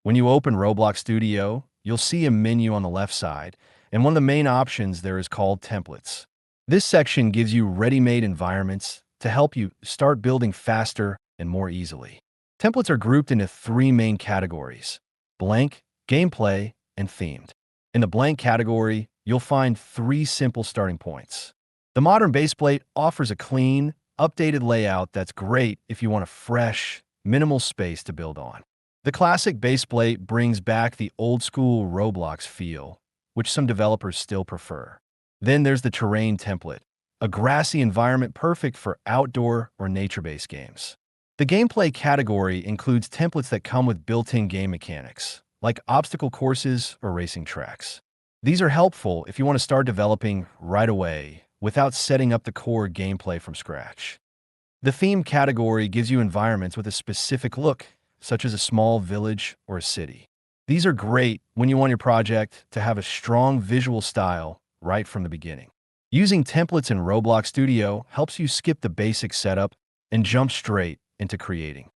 When you open Roblox Studio, you'll see a menu on the left side, and one of the main options there is called Templates. This section gives you ready-made environments to help you start building faster and more easily. Templates are grouped into three main categories: blank, gameplay, and themed. In the blank category, you'll find three simple starting points. The modern base plate offers a clean, updated layout that's great if you want a fresh, minimal space to build on. The classic base plate brings back the old-school Roblox feel, which some developers still prefer. Then there's the terrain template, a grassy environment perfect for outdoor or nature-based games. The gameplay category includes templates that come with built-in game mechanics, like obstacle courses or racing tracks. These are helpful if you want to start developing right away without setting up the core gameplay from scratch. The theme category gives you environments with a specific look, such as a small village or a city. These are great when you want your project to have a strong visual style right from the beginning. Using templates in Roblox Studio helps you skip the basic setup and jump straight into creating.